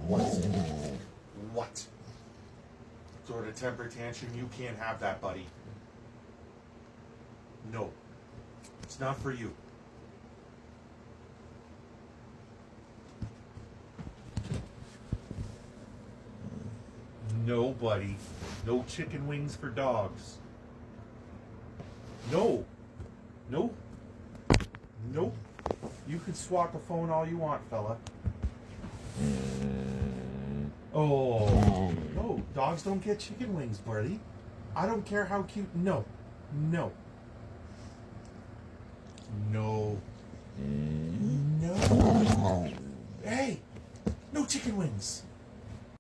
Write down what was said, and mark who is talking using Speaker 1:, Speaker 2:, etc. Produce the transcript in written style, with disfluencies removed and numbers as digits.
Speaker 1: What? Sort of temper tantrum? You can't have that, buddy. No. It's not for you. No, buddy. No chicken wings for dogs. No. No. Nope. You can swat the phone all you want, fella. Oh. No, dogs don't get chicken wings, buddy. I don't care how cute. No. No. No. No. Hey! No chicken wings.